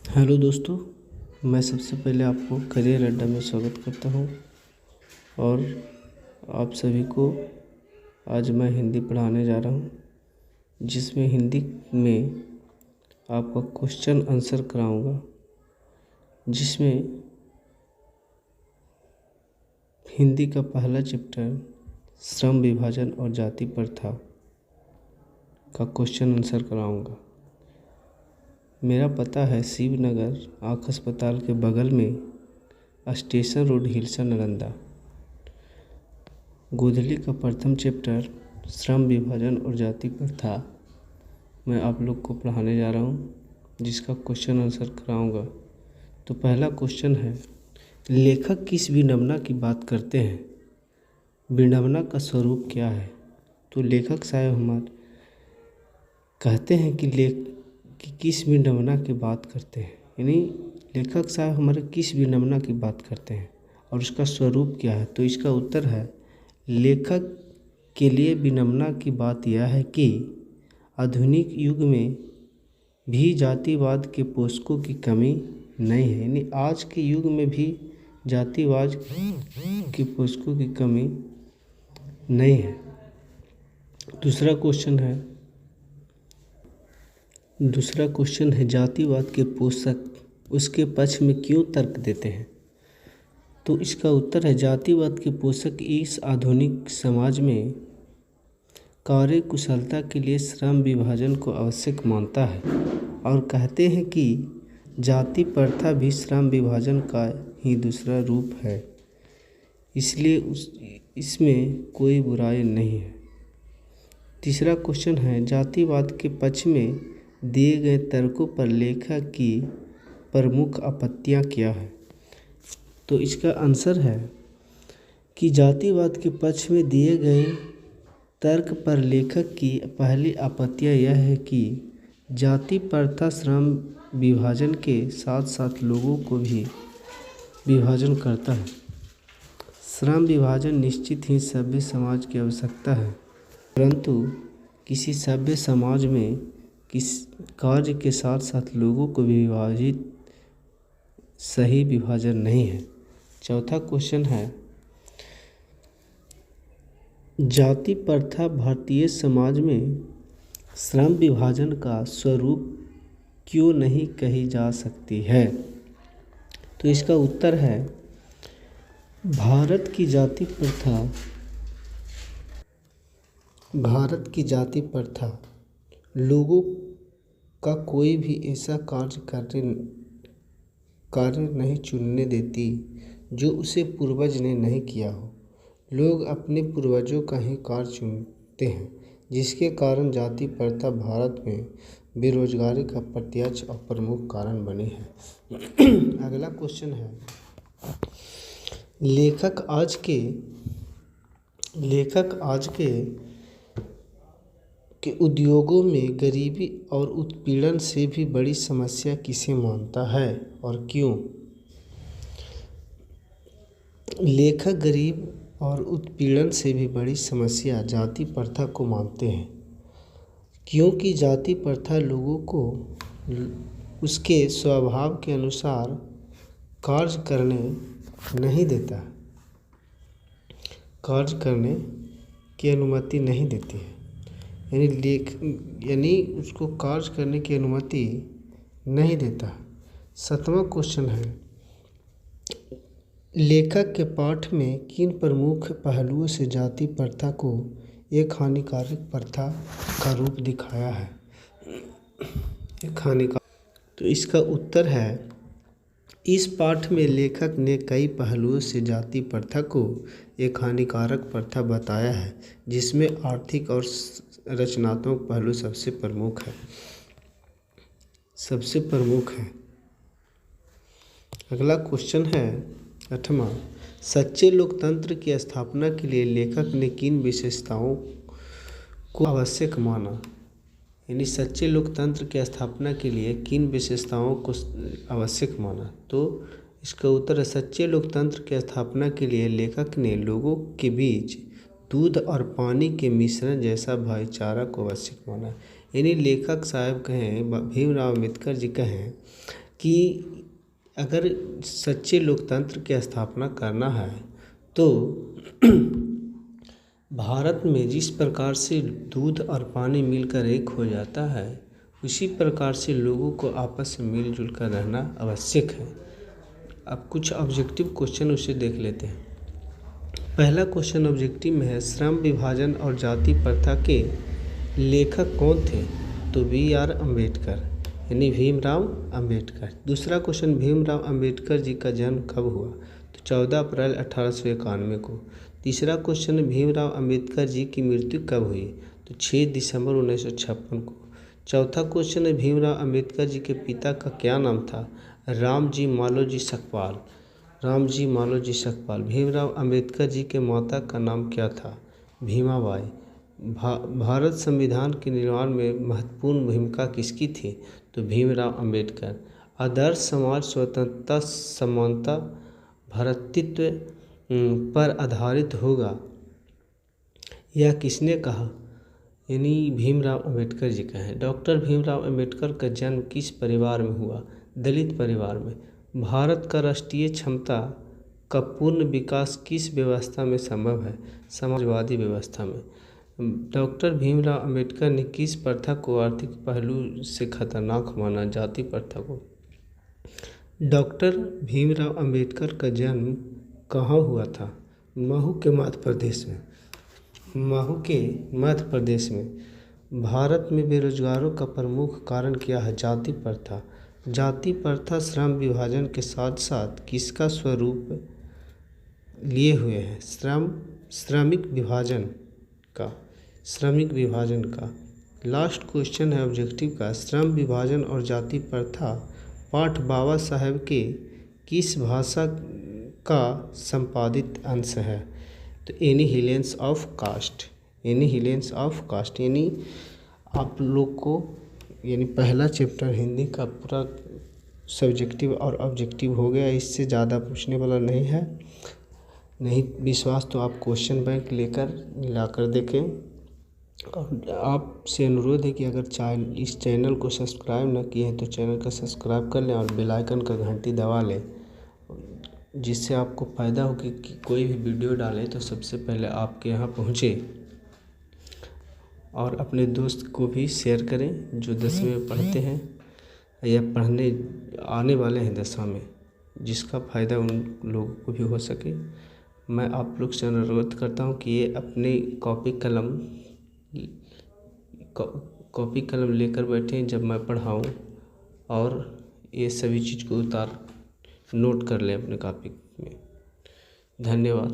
Hello दोस्तों, मैं सबसे पहले आपको करियर अड्डा में स्वागत करता हूं और आप सभी को आज मैं हिंदी पढ़ाने जा रहा हूं, जिसमें हिंदी में आपका क्वेश्चन आंसर कराऊंगा, जिसमें हिंदी का पहला चैप्टर श्रम विभाजन और जाति प्रथा का क्वेश्चन आंसर कराऊंगा। मेरा पता है शिवनगर आँख अस्पताल के बगल में स्टेशन रोड, हिलसा, नालंदा। गोधली का प्रथम चैप्टर श्रम विभाजन और जाति प्रथा मैं आप लोग को पढ़ाने जा रहा हूँ, जिसका क्वेश्चन आंसर कराऊंगा। तो पहला क्वेश्चन है, लेखक किस विडंबना की बात करते हैं? विडंबना का स्वरूप क्या है? तो लेखक साहब हमारे कहते हैं कि किस विडंबना की बात करते हैं, यानी लेखक साहब हमारे किस विडंबना की बात करते हैं और उसका स्वरूप क्या है। तो इसका उत्तर है, लेखक के लिए विडंबना की बात यह है कि आधुनिक युग में भी जातिवाद के पोषकों की कमी नहीं है, यानी आज के युग में भी जातिवाद के पोषकों की कमी नहीं है। दूसरा क्वेश्चन है जातिवाद के पोषक उसके पक्ष में क्यों तर्क देते हैं? तो इसका उत्तर है, जातिवाद के पोषक इस आधुनिक समाज में कार्य कुशलता के लिए श्रम विभाजन को आवश्यक मानता है और कहते हैं कि जाति प्रथा भी श्रम विभाजन का ही दूसरा रूप है, इसलिए इसमें कोई बुराई नहीं है। तीसरा क्वेश्चन है, जातिवाद के पक्ष में दिए गए तर्कों पर लेखक की प्रमुख आपत्तियां क्या है? तो इसका आंसर है कि जातिवाद के पक्ष में दिए गए तर्क पर लेखक की पहली आपत्तियां यह है कि जाति प्रथा श्रम विभाजन के साथ साथ लोगों को भी विभाजन करता है। श्रम विभाजन निश्चित ही सभ्य समाज की आवश्यकता है, परंतु किसी सभ्य समाज में किस कार्य के साथ साथ लोगों को भी विभाजित सही विभाजन नहीं है। चौथा क्वेश्चन है, जाति प्रथा भारतीय समाज में श्रम विभाजन का स्वरूप क्यों नहीं कही जा सकती है? तो इसका उत्तर है, भारत की जाति प्रथा लोगों का कोई भी ऐसा कार्य नहीं चुनने देती जो उसे पूर्वज ने नहीं किया हो। लोग अपने पूर्वजों का ही कार्य चुनते हैं, जिसके कारण जाति प्रथा भारत में बेरोजगारी का प्रत्यक्ष और प्रमुख कारण बनी है। अगला क्वेश्चन है, लेखक आज के उद्योगों में गरीबी और उत्पीड़न से भी बड़ी समस्या किसे मानता है और क्यों? लेखक गरीब और उत्पीड़न से भी बड़ी समस्या जाति प्रथा को मानते हैं, क्योंकि जाति प्रथा लोगों को उसके स्वभाव के अनुसार कार्य करने की अनुमति नहीं देती है, यानी उसको कार्य करने की अनुमति नहीं देता। सातवां क्वेश्चन है, लेखक के पाठ में किन प्रमुख पहलुओं से जाति प्रथा को एक हानिकारक प्रथा का रूप दिखाया है? तो इसका उत्तर है, इस पाठ में लेखक ने कई पहलुओं से जाति प्रथा को एक हानिकारक प्रथा बताया है, जिसमें आर्थिक और रचनात्मक पहलू सबसे प्रमुख है। अगला क्वेश्चन है 8वां, सच्चे लोकतंत्र की स्थापना के लिए लेखक ने किन विशेषताओं को आवश्यक माना? यानी सच्चे लोकतंत्र की स्थापना के लिए किन विशेषताओं को आवश्यक माना? तो इसका उत्तर है, सच्चे लोकतंत्र की स्थापना के लिए लेखक ने लोगों के बीच दूध और पानी के मिश्रण जैसा भाईचारा को आवश्यक माना। यानी लेखक साहब कहें, भीमराव अम्बेडकर जी कहें कि अगर सच्चे लोकतंत्र की स्थापना करना है तो भारत में जिस प्रकार से दूध और पानी मिलकर एक हो जाता है, उसी प्रकार से लोगों को आपस में मिलजुल कर रहना आवश्यक है। अब कुछ ऑब्जेक्टिव क्वेश्चन उसे देख लेते हैं। पहला क्वेश्चन ऑब्जेक्टिव में है, श्रम विभाजन और जाति प्रथा के लेखक कौन थे? तो B.R. अम्बेडकर, यानी भीमराव अम्बेडकर। दूसरा क्वेश्चन, भीमराव अम्बेडकर जी का जन्म कब हुआ? तो 14 अप्रैल 1891 को। तीसरा क्वेश्चन, भीमराव अम्बेडकर जी की मृत्यु कब हुई? तो 6 दिसंबर 1956 को। चौथा क्वेश्चन है, भीमराव अम्बेडकर जी के पिता का क्या नाम था? रामजी मालोजी सकपाल, रामजी मालोजी सकपाल। भीमराव अम्बेडकर जी के माता का नाम क्या था? भीमाबाई। भारत संविधान के निर्माण में महत्वपूर्ण भूमिका किसकी थी? तो भीमराव अम्बेडकर। आदर्श समाज स्वतंत्रता, समानता, भ्रातृत्व पर आधारित होगा, यह किसने कहा? यानी भीमराव अम्बेडकर जी का है। डॉक्टर भीमराव अम्बेडकर का जन्म किस परिवार में हुआ? दलित परिवार में। भारत का राष्ट्रीय क्षमता का पूर्ण विकास किस व्यवस्था में संभव है? समाजवादी व्यवस्था में। डॉक्टर भीमराव अम्बेडकर ने किस प्रथा को आर्थिक पहलू से खतरनाक माना? जाति प्रथा को। डॉक्टर भीमराव अम्बेडकर का जन्म कहाँ हुआ था? महू के मध्य प्रदेश में, महू के मध्य प्रदेश में। भारत में बेरोजगारों का प्रमुख कारण क्या है? जाति प्रथा। जाति प्रथा श्रम विभाजन के साथ साथ किसका स्वरूप लिए हुए है? श्रमिक विभाजन का, श्रमिक विभाजन का। लास्ट क्वेश्चन है ऑब्जेक्टिव का, श्रम विभाजन और जाति प्रथा पाठ बाबा साहेब के किस भाषा का संपादित अंश है? तो एनिहिलेंस ऑफ कास्ट, एनिहिलेंस ऑफ कास्ट। यानी आप लोग को यानी पहला चैप्टर हिंदी का पूरा सब्जेक्टिव और ऑब्जेक्टिव हो गया। इससे ज़्यादा पूछने वाला नहीं है। नहीं विश्वास तो आप क्वेश्चन बैंक लेकर मिलाकर देखें। और आपसे अनुरोध है कि अगर इस चैनल को सब्सक्राइब न किए हैं तो चैनल का सब्सक्राइब कर लें और बेल आइकन का घंटी दबा लें, जिससे आपको फ़ायदा हो कि कोई भी वीडियो डालें तो सबसे पहले आपके यहाँ पहुँचे। और अपने दोस्त को भी शेयर करें जो 10वीं में पढ़ते हैं या पढ़ने आने वाले हैं 10वां में, जिसका फ़ायदा उन लोगों को भी हो सके। मैं आप लोग से अनुरोध करता हूँ कि ये अपने कॉपी कलम लेकर बैठें जब मैं पढ़ाऊँ, और ये सभी चीज़ को नोट कर लें अपने कॉपी में। धन्यवाद।